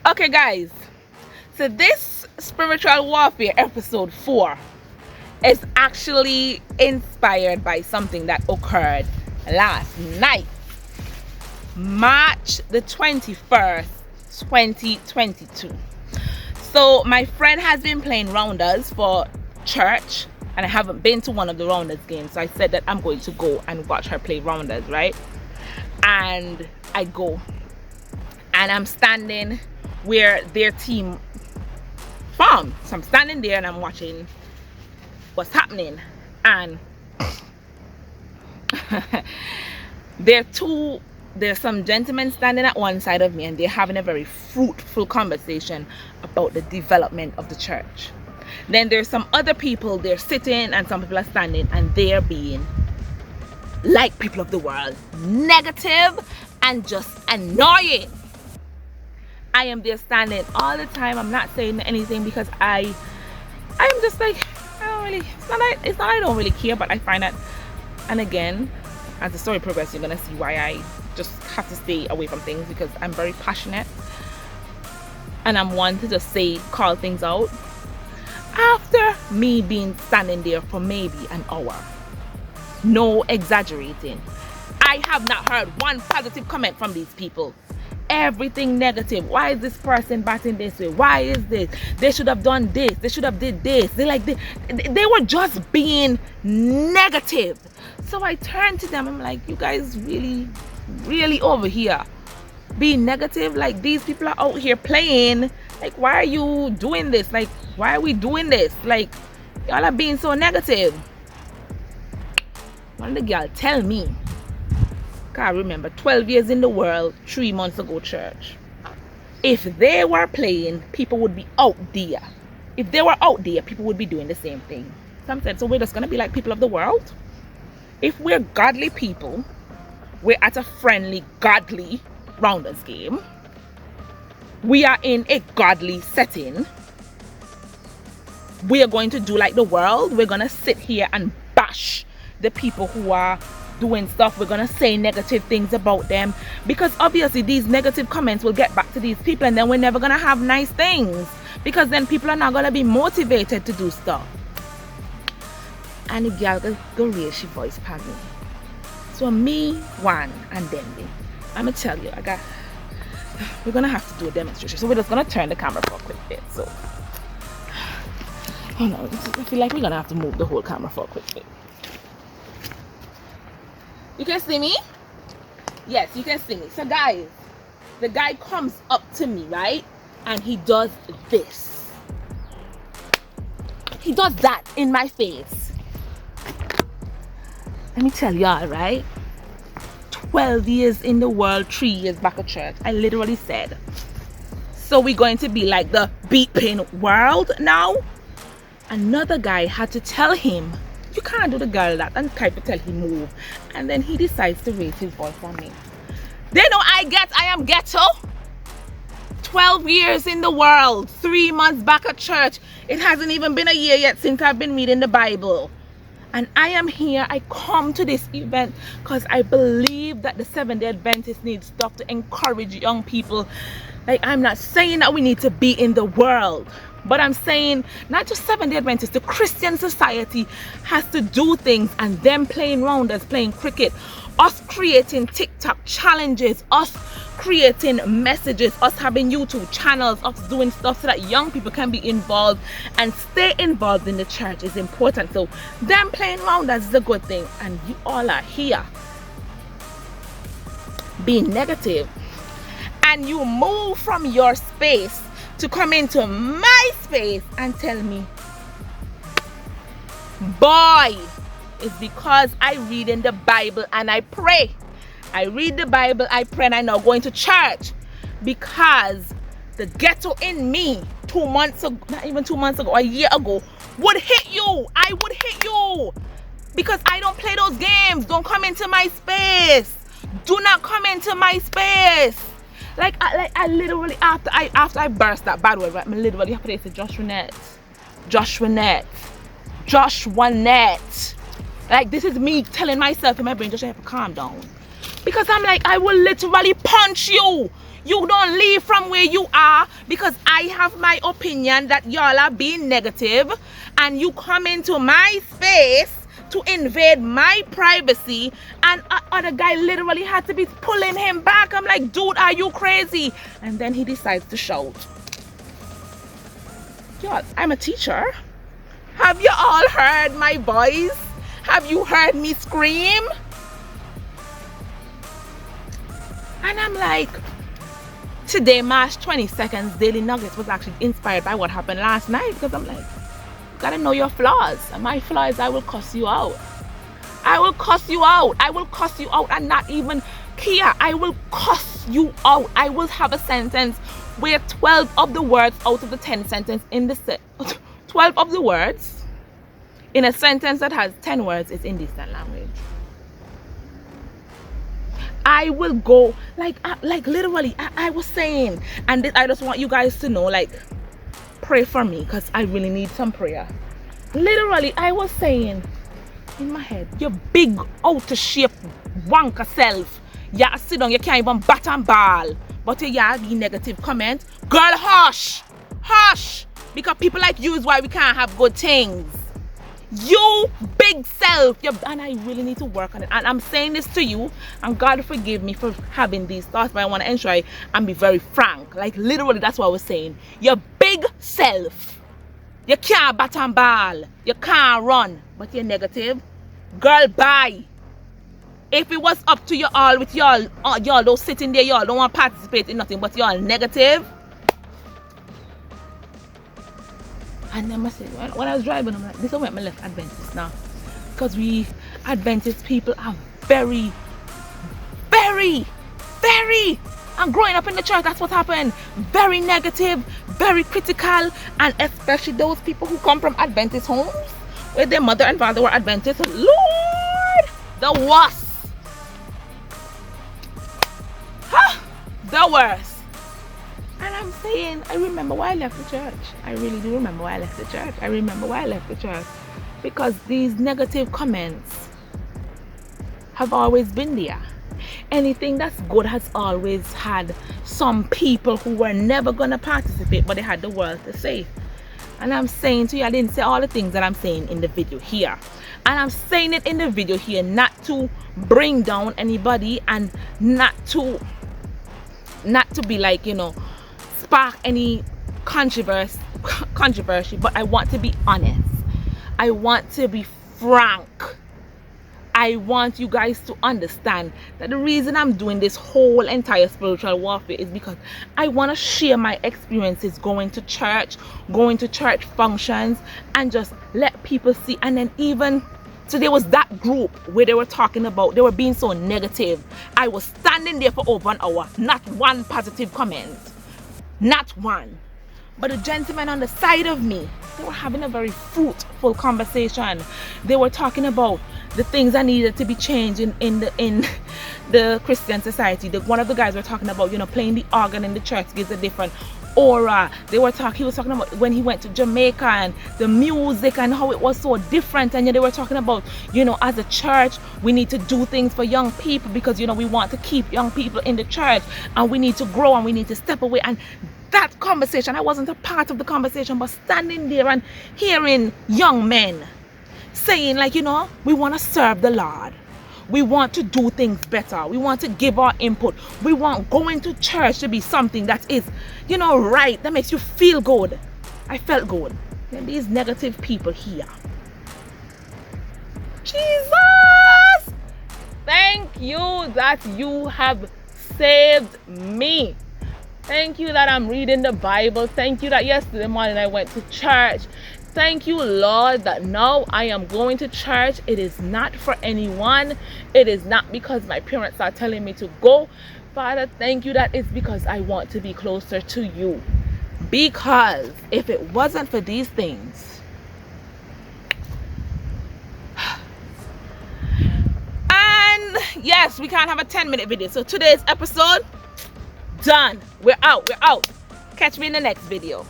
Okay, guys, so this spiritual warfare episode 4 is actually inspired by something that occurred last night, March the 21st, 2022. So my friend has been playing rounders for church, and I haven't been to one of the rounders games, so I said that I'm going to go and watch her play rounders, right? And I go, and I'm standing where their team farm. So I'm standing there and I'm watching what's happening, and there's some gentlemen standing at one side of me, and they're having a very fruitful conversation about the development of the church. Then there's some other people, they're sitting, and some people are standing, and they're being like people of the world, negative and just annoying. I am there standing all the time. I'm not saying anything because I'm just like, I don't really, it's not I don't really care, but I find that, and again, as the story progresses, you're gonna see why I just have to stay away from things, because I'm very passionate and I'm one to just call things out. After me being standing there for maybe an hour, no exaggerating, I have not heard one positive comment from these people. Everything negative. Why is this person batting this way? Why is this? They should have done this. They should have did this. They were just being negative. So I turned to them. I'm like, you guys really over here being negative? Like, these people are out here playing. Like, why are you doing this? Like, why are we doing this? Like, y'all are being so negative. One of the girls tell me, I remember 12 years in the world, 3 months ago church. If they were playing, people would be out there. If they were out there, people would be doing the same thing. Some said, so we're just going to be like people of the world? If we're godly people, we're at a friendly, godly rounders game. We are in a godly setting. We are going to do like the world. We're going to sit here and bash the people who are doing stuff. We're gonna say negative things about them, because obviously these negative comments will get back to these people, and then we're never gonna have nice things, because then people are not gonna be motivated to do stuff. And the girl go raise she voice past me. So me, one, and then me. I'ma tell you, we're gonna have to do a demonstration. So we're just gonna turn the camera for a quick bit. So oh no, I feel like we're gonna have to move the whole camera for a quick bit. You can see me? Yes, you can see me. So guys, the guy comes up to me, right? And he does this. He does that in my face. Let me tell y'all, right? 12 years in the world, 3 years back at church. I literally said, so we're going to be like the beeping world now? Another guy had to tell him, you can't do the girl that, and try to tell him move. And then he decides to raise his voice on me. They know I am ghetto. 12 years in the world, 3 months back at church. It hasn't even been a year yet since I've been reading the Bible. And I am here. I come to this event because I believe that the Seventh-day Adventists need stuff to encourage young people. Like, I'm not saying that we need to be in the world, but I'm saying not just Seventh-day Adventists, the Christian society has to do things, and them playing rounders, playing cricket, us creating TikTok challenges, us creating messages, us having YouTube channels, us doing stuff so that young people can be involved and stay involved in the church is important. So them playing rounders is a good thing, and you all are here being negative, and you move from your space to come into my space and tell me, boy, it's because I read in the Bible and I pray. I read the Bible, I pray, and I now going to church, because the ghetto in me 2 months ago, not even 2 months ago, a year ago, would hit you. I would hit you, because I don't play those games. Don't come into my space. Do not come into my space. Like I literally, after I burst that bad word, right, I literally have to say Joshuanette. Like, this is me telling myself in my brain, just have to calm down, because I'm like, I will literally punch you. You don't leave from where you are because I have my opinion that y'all are being negative, and you come into my space to invade my privacy, and other guy literally had to be pulling him back. I'm like, dude, are you crazy? And then he decides to shout. Y'all, I'm a teacher. Have you all heard my voice? Have you heard me scream? And I'm like, today, March 22nd, Daily Nuggets was actually inspired by what happened last night, because I'm like, you gotta know your flaws. And my flaw is I will cuss you out. I will cuss you out. I will cuss you out, and not even Kia. I will cuss you out. I will have a sentence where 12 of the words out of the 10 sentence in the 12 of the words in a sentence that has 10 words is indecent language. I will go like literally. I was saying, and I just want you guys to know, like, pray for me because I really need some prayer. Literally, I was saying in my head, you big out of shape wanker self. Yeah, sit down. You can't even bat and ball. But yeah, the negative comment, girl, hush, hush, because people like you is why we can't have good things. You big self, and I really need to work on it. And I'm saying this to you, and God forgive me for having these thoughts, but I want to ensure and be very frank. Like, literally, that's what I was saying. Your big self, you can't bat and ball, you can't run, but you're negative. Girl, bye. If it was up to you all, with y'all don't sitting there, y'all don't want to participate in nothing, but y'all negative. And then I said, when I was driving, I'm like, this is where I left Adventist now. Because we Adventist people are very, very, and growing up in the church, that's what happened. Very negative, very critical, and especially those people who come from Adventist homes where their mother and father were Adventist. Lord, the worst. The worst. And I'm saying, I remember why I left the church. I really do remember why I left the church. I remember why I left the church. Because these negative comments have always been there. Anything that's good has always had some people who were never going to participate, but they had the world to say. And I'm saying to you, I didn't say all the things that I'm saying in the video here. And I'm saying it in the video here not to bring down anybody, and not to be like, spark any controversy, but I want to be honest. I want to be frank. I want you guys to understand that the reason I'm doing this whole entire spiritual warfare is because I want to share my experiences going to church functions, and just let people see. And then even so, there was that group where they were talking about, they were being so negative. I was standing there for over an hour, not one positive comment, not one. But the gentlemen on the side of me, they were having a very fruitful conversation. They were talking about the things that needed to be changed in the Christian society. One of the guys were talking about, playing the organ in the church gives a different aura. He was talking about when he went to Jamaica and the music and how it was so different. And they were talking about, as a church, we need to do things for young people because, we want to keep young people in the church, and we need to grow and we need to step away. And that conversation, I wasn't a part of the conversation, but standing there and hearing young men saying, like, we want to serve the Lord. We want to do things better. We want to give our input. We want going to church to be something that is, right, that makes you feel good. I felt good. And these negative people here. Jesus! Thank you that you have saved me. Thank you that I'm reading the Bible. Thank you that yesterday morning I went to church. Thank you, Lord, that now I am going to church. It is not for anyone. It is not because my parents are telling me to go. Father, thank you that it's because I want to be closer to you. Because if it wasn't for these things, and yes, we can't have a 10-minute video. So today's episode, done. We're out. Catch me in the next video.